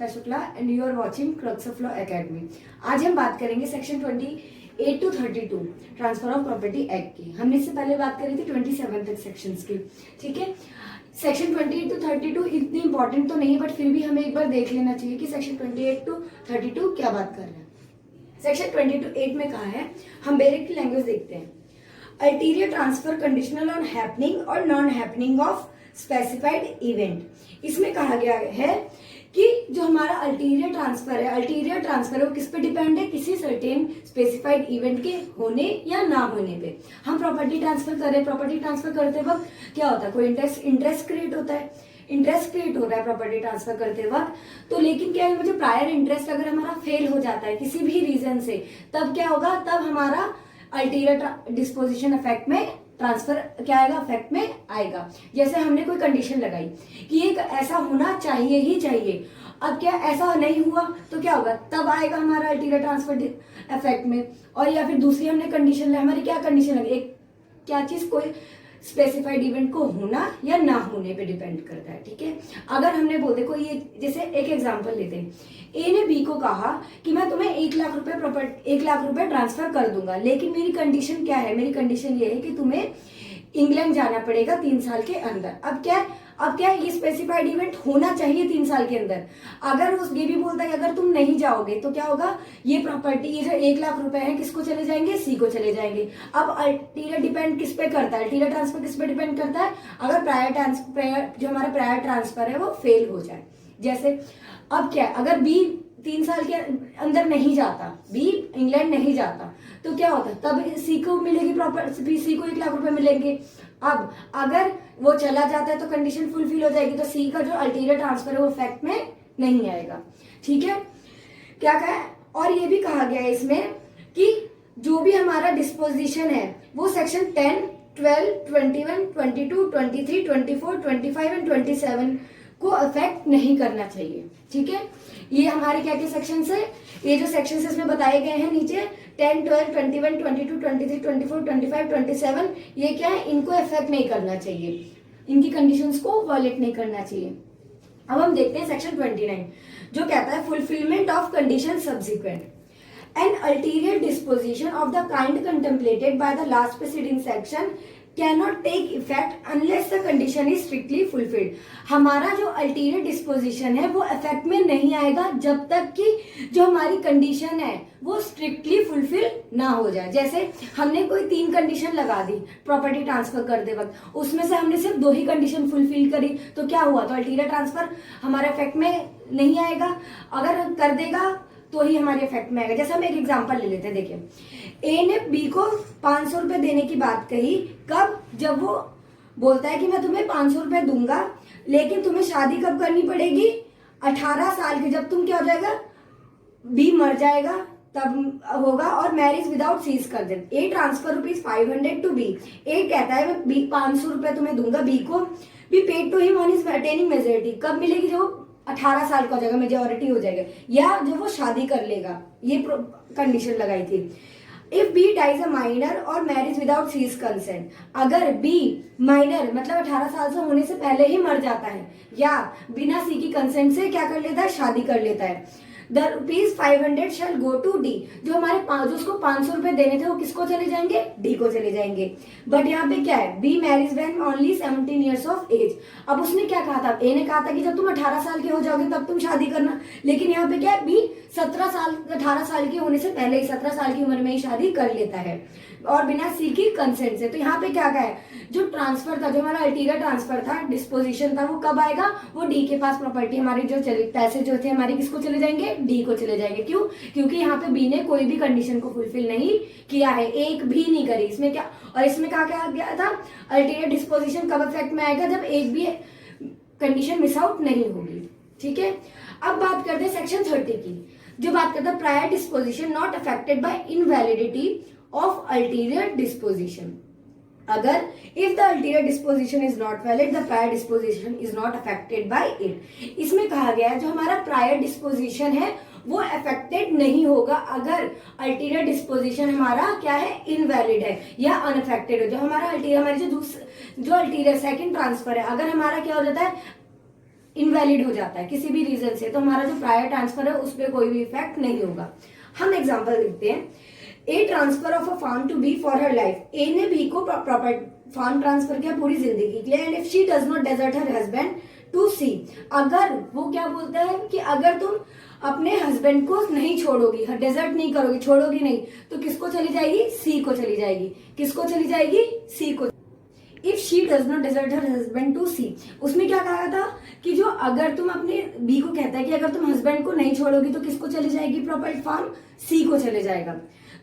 Shukla and you are watching crux of law academy. आज हम बात करेंगे section 28 to 32 transfer of property act की। हमने इससे पहले बात करी थी 27 तक सेक्शंस की। ठीक है, सेक्शन 28 टू 32 इतनी इंपॉर्टेंट तो नहीं है, बट फिर भी हमें एक बार देख लेना चाहिए कि सेक्शन 28 टू 32 क्या बात कर रहे हैं। सेक्शन 28 में कहा है, हम बेरिक की लैंग्वेज देखते हैं। Ulterior transfer conditional on happening और non happening of specified event. इसमें कहा गया है कि जो हमारा अल्टीरियर ट्रांसफर है वो किस पे डिपेंड है, किसी सर्टेन स्पेसिफाइड इवेंट के होने या ना होने पे। हम प्रॉपर्टी ट्रांसफर कर रहे हैं, प्रॉपर्टी ट्रांसफर करते वक्त क्या होता है, कोई इंटरेस्ट क्रिएट होता है, इंटरेस्ट क्रिएट हो रहा है प्रॉपर्टी ट्रांसफर करते वक्त। तो लेकिन क्या है, मुझे प्रायर इंटरेस्ट अगर हमारा फेल हो जाता है किसी भी रीजन से, तब क्या होगा, तब हमारा अल्टीरियर डिस्पोजिशन इफेक्ट में ट्रांसफर क्या आएगा, इफेक्ट में आएगा। जैसे हमने कोई कंडीशन लगाई कि एक ऐसा होना चाहिए ही चाहिए, अब क्या ऐसा नहीं हुआ तो क्या होगा, तब आएगा हमारा अल्टीरियर ट्रांसफर इफेक्ट में। और या फिर दूसरी हमने कंडीशन लगाई, हमारी क्या कंडीशन लगी, एक क्या चीज कोई स्पेसिफाइड इवेंट को होना या ना होने पे डिपेंड करता है। ठीक है, अगर हमने बोल देखो ये जैसे एक एग्जांपल लेते हैं, ए ने बी को कहा कि मैं तुम्हें 1 लाख रुपए ट्रांसफर कर दूंगा, लेकिन मेरी कंडीशन क्या है, मेरी कंडीशन ये है कि तुम्हें इंग्लैंड जाना पड़ेगा 3 साल के अंदर। अब क्या ये स्पेसिफाइड इवेंट होना चाहिए 3 साल के अंदर। अगर उस ये भी बोलता है कि अगर तुम नहीं जाओगे तो क्या होगा, ये प्रॉपर्टी, ये जो 1 लाख रुपए है किसको चले जाएंगे, सी को चले जाएंगे। अब अल्टीरियर डिपेंड किस पे करता है, अल्टीरियर ट्रांसफर किस पे डिपेंड करता है, अगर जो हमारा प्रायर ट्रांसफर है वो फेल हो जाए। जैसे अब क्या, अगर बी 3 साल के अंदर नहीं जाता, बी इंग्लैंड नहीं जाता, तो क्या होता है, तब सी को मिलेगी प्रॉपर्टी, सी को 1 लाख रुपए मिलेंगे। अब अगर वो चला जाता है तो कंडीशन फुलफिल हो जाएगी, तो सी का जो अल्टीरियर ट्रांसफर है वो इफेक्ट में नहीं आएगा। ठीक है, क्या कहा है, और ये भी कहा गया है इसमें कि जो भी हमारा डिस्पोजिशन है वो सेक्शन 10, 12, 21, 22, 23, 24, 25 एंड 27 को अफेक्ट नहीं करना चाहिए। ठीक है, ये हमारे क्या के सेक्शन है, ये जो सेक्शन इसमें बताए गए हैं नीचे 10, 12, 21, 22, 23, 24, 25, 27, ये क्या है, इनको अफेक्ट नहीं करना चाहिए, इनकी कंडीशंस को वायलेट नहीं करना चाहिए। अब हम देखते हैं सेक्शन 29 जो कहता है fulfilment of condition subsequent an ulterior disposition of the kind contemplated by the last preceding section cannot take effect unless the condition is strictly fulfilled। हमारा जो अल्टीरियर डिस्पोजिशन है वो इफेक्ट में नहीं आएगा जब तक कि जो हमारी कंडीशन है वो स्ट्रिक्टली फुलफिल ना हो जाए। जैसे हमने कोई 3 कंडीशन लगा दी प्रॉपर्टी ट्रांसफर करते वक्त, उसमें से हमने सिर्फ 2 ही कंडीशन फुलफिल करी, तो क्या हुआ, तो अल्टीरियर ट्रांसफर हमारे इफेक्ट में नहीं आएगा। अगर कर देगा तो ही हमारे इफेक्ट में आएगा। जैसे हम एक एग्जांपल ले लेते हैं, देखिए ए ने बी को 500 रुपए देने की बात कही, कब, जब वो बोलता है कि मैं तुम्हें 500 रुपए दूंगा, लेकिन तुम्हें शादी कब करनी पड़ेगी, 18 साल की, जब तुम क्या हो जाएगा, बी मर जाएगा तब होगा, और मैरिज विदाउट सीज कर दे। A transfer ₹500 to B, A कहता है मैं 500 रुपए तुम्हें दूंगा बी को, B paid to him on his attaining majority, कब मिलेगी, जब 18 साल का हो जाएगा, मेजोरिटी हो जाएगा, या जब वो शादी कर लेगा, ये कंडीशन लगाई थी। If B dies a minor और मैरिज विदाउट सीज कंसेंट, अगर बी माइनर मतलब 18 साल से होने से पहले ही मर जाता है या बिना सी की कंसेंट से क्या कर लेता है, शादी कर लेता है, the ₹500 shall go to D, जो हमारे जो उसको 500 रुपए देने थे वो किसको चले जाएंगे, डी को चले जाएंगे। बट यहाँ पे क्या है, B marriage when only 17 years of age. अब उसने क्या कहा था, ए ने कहा था कि जब तुम 18 साल के हो जाओगे तब तुम शादी करना, लेकिन यहाँ पे क्या है, बी 18 साल के होने से पहले ही 17 साल की उम्र में ही शादी कर लेता है और बिना सी की कंसेंट से। तो यहाँ पे क्या कहा है, जो ट्रांसफर था, जो हमारा अल्टीरियर ट्रांसफर था, डिस्पोजिशन था, वो कब आएगा, वो डी के पास प्रॉपर्टी हमारी जो पैसे जो थे हमारे किसको चले जाएंगे, डी को चले जाएंगे। क्यों, क्योंकि यहाँ पे बी ने कोई भी कंडीशन को फुलफिल नहीं किया है, एक भी नहीं करी इसमें क्या। और इसमें क्या कहा गया था, अल्टीरियर डिस्पोजिशन कब इफेक्ट में आएगा, जब एक भी कंडीशन मिस आउट नहीं होगी। ठीक है, अब बात करते हैं सेक्शन 30 की, जो बात करता है prior disposition not affected by invalidity of ulterior disposition. अगर if the ulterior disposition is not valid, the prior disposition is not affected by it. इसमें कहा गया है जो हमारा प्रायर डिस्पोजिशन है वो अफेक्टेड नहीं होगा अगर अल्टीरियर डिस्पोजिशन हमारा क्या है, इनवैलिड है या अनअफेक्टेड है। जो हमारा अल्टीरियर, हमारी जो अल्टीरियर सेकंड ट्रांसफर है, अगर हमारा क्या हो जाता है, इनवैलिड हो जाता है किसी भी रीजन से, तो हमारा जो प्रायर ट्रांसफर है उस पर कोई भी इफेक्ट नहीं होगा। हम एग्जांपल देखते हैं। A transfer of a farm to B for her life, A ने बी को प्रॉपर्टी फार्म ट्रांसफर किया पूरी जिंदगी के लिए, and if she does not desert her husband to C, अगर वो क्या बोलता है कि अगर तुम अपने हस्बैंड को नहीं छोड़ोगी, डेजर्ट नहीं करोगी, छोड़ोगी नहीं, तो किसको चली जाएगी, सी को चली जाएगी। किसको चली जाएगी, सी को। If she does not desert her husband to C, उसमें क्या कहा था कि जो अगर तुम अपने बी को कहता है कि अगर तुम हस्बैंड को नहीं छोड़ोगी तो किसको चली जाएगी प्रॉपर्टी फार्म, सी को चले जाएगा।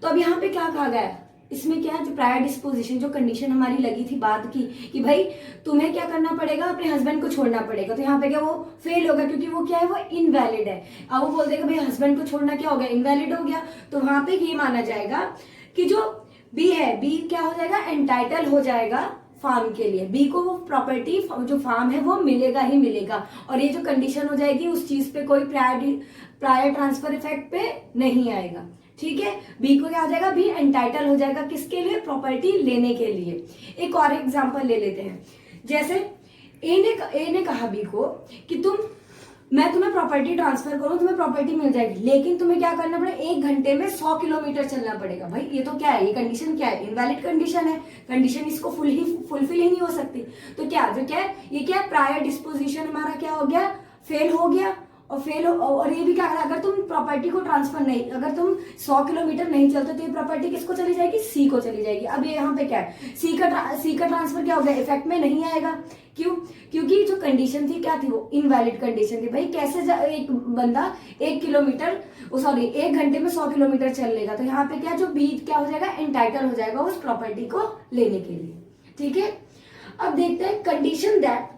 तो अब यहाँ पे क्या कहा गया है, इसमें क्या जो प्रायर डिस्पोजिशन जो कंडीशन हमारी लगी थी बात की कि भाई तुम्हें क्या करना पड़ेगा, अपने हस्बैंड को छोड़ना पड़ेगा, तो यहाँ पे क्या वो फेल होगा क्योंकि वो क्या है, वो इनवैलिड है। अब वो बोल देगा भाई हस्बैंड को छोड़ना क्या हो गया, इनवैलिड हो गया, तो वहां पे ये माना जाएगा कि जो बी है, बी क्या हो जाएगा, एंटाइटल हो जाएगा फार्म के लिए, बी को वो प्रॉपर्टी जो फार्म है वो मिलेगा ही मिलेगा, और ये जो कंडीशन हो जाएगी उस चीज पे कोई प्रायर ट्रांसफर इफेक्ट पे नहीं आएगा। ठीक है, बी को क्या हो जाएगा, बी एंटाइटल हो जाएगा किसके लिए, प्रॉपर्टी लेने के लिए। एक और एग्जांपल ले लेते हैं, जैसे ए ने कहा बी को कि मैं तुम्हें प्रॉपर्टी ट्रांसफर करूं, तुम्हें प्रॉपर्टी मिल जाएगी, लेकिन तुम्हें क्या करना पड़ेगा, 1 घंटे में 100 किलोमीटर चलना पड़ेगा। भाई ये तो क्या है, ये कंडीशन क्या है, इनवैलिड कंडीशन है, कंडीशन इसको फुलफिल ही नहीं हो सकती। तो क्या है, ये क्या है, प्रायर डिस्पोजिशन हमारा क्या हो गया, फेल हो गया। और ये भी क्या करा, अगर तुम प्रॉपर्टी को ट्रांसफर नहीं, अगर तुम 100 किलोमीटर नहीं चलते तो ये प्रॉपर्टी किसको चली जाएगी, सी को चली जाएगी। अब ये यहाँ पे क्या है, सी का ट्रांसफर क्या हो गया, इफेक्ट में नहीं आएगा। क्यों, क्योंकि जो कंडीशन थी क्या थी, वो इनवैलिड कंडीशन थी। भाई कैसे एक बंदा 1 घंटे में 100 किलोमीटर चल लेगा, तो यहाँ पे क्या, जो बी क्या हो जाएगा, एंटाइटल हो जाएगा उस प्रॉपर्टी को लेने के लिए। ठीक है, अब देखते हैं कंडीशन दैट,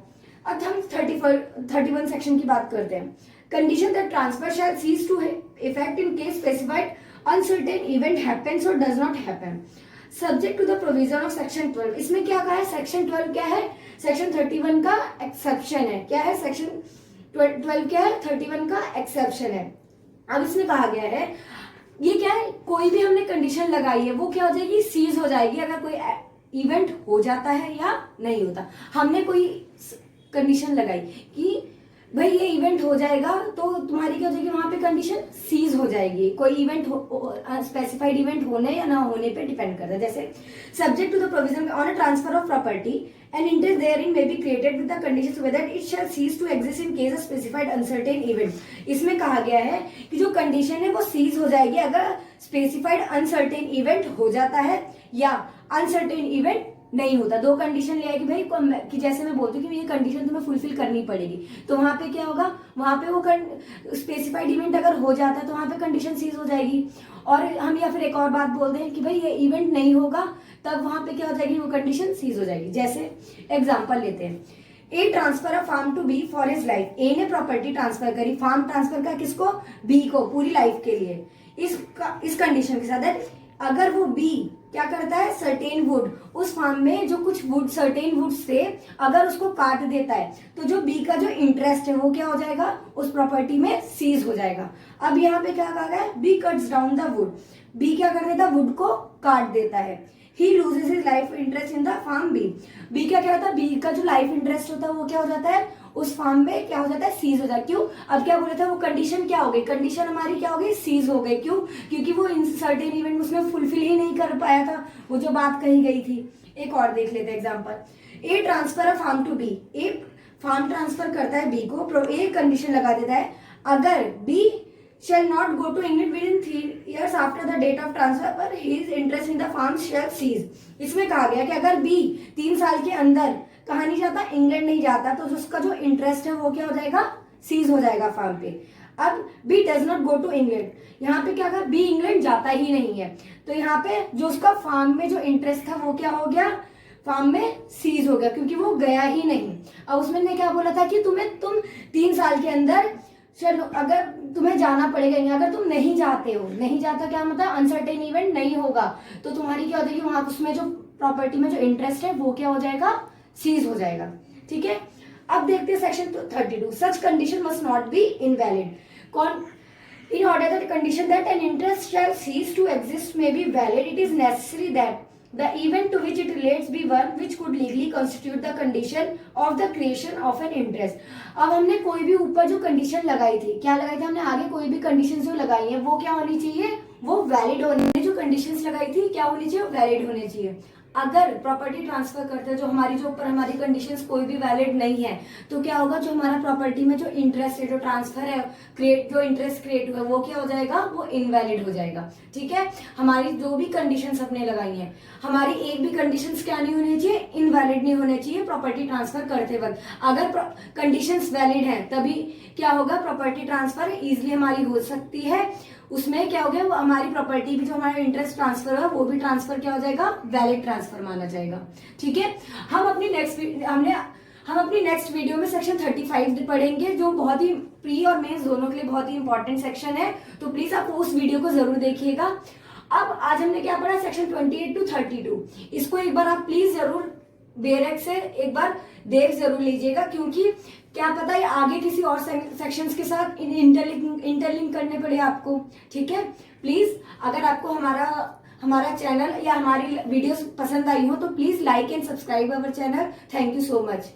अब हम 31 सेक्शन की बात करते हैं। Condition that transfer shall cease to effect in case specified uncertain event happens और does not happen subject to the provision of section 12। इसमें क्या कहा है, सेक्शन 12 क्या है, सेक्शन 31 का एक्सेप्शन है। क्या है, सेक्शन 12 क्या है, 31 का एक्सेप्शन है। अब इसमें कहा गया है, ये क्या है, कोई भी हमने कंडीशन लगाई है वो क्या हो जाएगी, सीज हो जाएगी अगर कोई इवेंट हो जाता है या नहीं होता। हमने कोई कंडीशन लगाई कि भाई ये इवेंट हो जाएगा, तो तुम्हारी क्या हो जाएगी, वहां पे कंडीशन सीज हो जाएगी। कोई इवेंट स्पेसिफाइड इवेंट होने या ना होने पे डिपेंड करता है। जैसे subject to the provision on a transfer of property and interest therein may be created with the conditions whether it shall cease to exist in case of specified uncertain event. इसमें कहा गया है कि जो condition है वो seize हो जाएगी अगर स्पेसिफाइड अनसर्टेन इवेंट हो जाता है या अनसर्टेन इवेंट नहीं होता। 2 कंडीशन ले आएगी भाई, कि जैसे मैं बोलती हूँ कि ये कंडीशन तुम्हें फुलफिल करनी पड़ेगी, तो वहां पे क्या होगा, वहां पे वो स्पेसिफाइड इवेंट अगर हो जाता है तो वहां पे कंडीशन सीज हो जाएगी। और हम या फिर एक और बात बोलते हैं कि भाई ये इवेंट नहीं होगा, तब वहां पे क्या हो जाएगी, वो कंडीशन सीज हो जाएगी। जैसे एग्जाम्पल लेते हैं, A transfer a farm to B for his life. A ने प्रॉपर्टी ट्रांसफर करी, फार्म ट्रांसफर का किसको, बी को, पूरी लाइफ के लिए। इस कंडीशन के साथ अगर वो बी क्या करता है, सर्टेन वुड, उस फार्म में जो कुछ वुड, सर्टेन वुड्स थे, अगर उसको काट देता है तो जो बी का जो इंटरेस्ट है वो क्या हो जाएगा, उस प्रॉपर्टी में सीज हो जाएगा। अब यहाँ पे क्या कहा गया है, B cuts down the wood, B क्या कर देता है, वुड को काट देता है। He loses his life interest in the farm B. B क्या होता है, बी का जो लाइफ इंटरेस्ट होता है वो क्या हो जाता है, उस फार्म में क्या हो जाता है, सीज हो जाता है। क्यों, अब क्या बोला था, वो कंडीशन क्या हो गई, कंडीशन हमारी क्या हो गई, सीज हो गई। क्यों, क्योंकि वो सर्टेन इवेंट उसमें फुलफिल ही नहीं कर पाया था, वो जो बात कही गई थी। एक और देख लेते हैं example. A transfer a farm to B, A farm transfer करता है बी को, ए कंडीशन लगा देता है, अगर B shall not go to England within 3 years after the date of transfer, पर his interest in the farm shall cease। इसमें कहा गया कि अगर बी 3 साल के अंदर कहाँ नहीं जाता, इंग्लैंड नहीं जाता, तो उसका जो इंटरेस्ट है वो क्या हो जाएगा, सीज हो जाएगा फार्म पे। अब B does not go to England, यहाँ पे क्या कहा, बी इंग्लैंड जाता ही नहीं है, तो यहाँ पे जो उसका फार्म में जो इंटरेस्ट था वो क्या हो गया, फार्म में सीज हो गया, क्योंकि वो गया ही नहीं। अब उसमें ने क्या बोला था कि तुम 3 साल के अंदर, चलो अगर तुम्हें जाना पड़ेगा, अगर तुम नहीं जाते हो, नहीं जाता क्या मतलब, अनसर्टेन इवेंट नहीं होगा, तो तुम्हारी क्या हो जाएगी, वहां उसमें जो प्रॉपर्टी में जो इंटरेस्ट है वो क्या हो जाएगा, सीज हो जाएगा। ठीक है, अब देखते हैं section 32। Such condition must not be invalid. कौन, in order that condition that an interest shall cease to exist may be valid, it is necessary that The event to which it relates be one which could legally constitute the condition of the creation of an interest. अब हमने कोई भी ऊपर जो condition लगाई थी, क्या लगाई थी हमने, आगे कोई भी कंडीशन जो लगाई है वो क्या होनी चाहिए, वो वैलिड होनी, जो कंडीशंस लगाई थी क्या होनी चाहिए, वैलिड होनी चाहिए। अगर प्रॉपर्टी ट्रांसफर करते हैं जो हमारी जो ऊपर हमारी कंडीशंस कोई भी वैलिड नहीं है, तो क्या होगा, जो हमारा प्रॉपर्टी में जो इंटरेस्ट है, जो ट्रांसफर है, जो इंटरेस्ट क्रिएट हुआ वो क्या हो जाएगा, वो इनवैलिड हो जाएगा। ठीक है, हमारी जो भी कंडीशंस अपने लगाई हैं, हमारी एक भी कंडीशंस क्या नहीं होनी चाहिए, इनवैलिड नहीं होने चाहिए प्रॉपर्टी ट्रांसफर करते वक्त। अगर कंडीशंस वैलिड हैं तभी क्या होगा, प्रॉपर्टी ट्रांसफर इजिली हमारी हो सकती है। उसमें क्या हो गया, वो हमारी प्रॉपर्टी भी जो हमारा इंटरेस्ट ट्रांसफर हुआ वो भी ट्रांसफर क्या हो जाएगा, वैलिड ट्रांसफर माना जाएगा। ठीक है, हम अपनी नेक्स्ट वीडियो में सेक्शन 35 पढ़ेंगे, जो बहुत ही प्री और मेंस दोनों के लिए बहुत ही इंपॉर्टेंट सेक्शन है, तो प्लीज आप उस वीडियो को जरूर देखिएगा। अब आज हमने क्या पढ़ा, सेक्शन 28 to 32, इसको एक बार आप प्लीज जरूर बेरेक से एक बार देख जरूर लीजिएगा, क्योंकि क्या पता है आगे किसी और सेक्शंस के साथ इंटरलिंक करने पड़े आपको। ठीक है, प्लीज अगर आपको हमारा चैनल या हमारी वीडियोस पसंद आई हो तो please like and subscribe our channel. Thank you so much.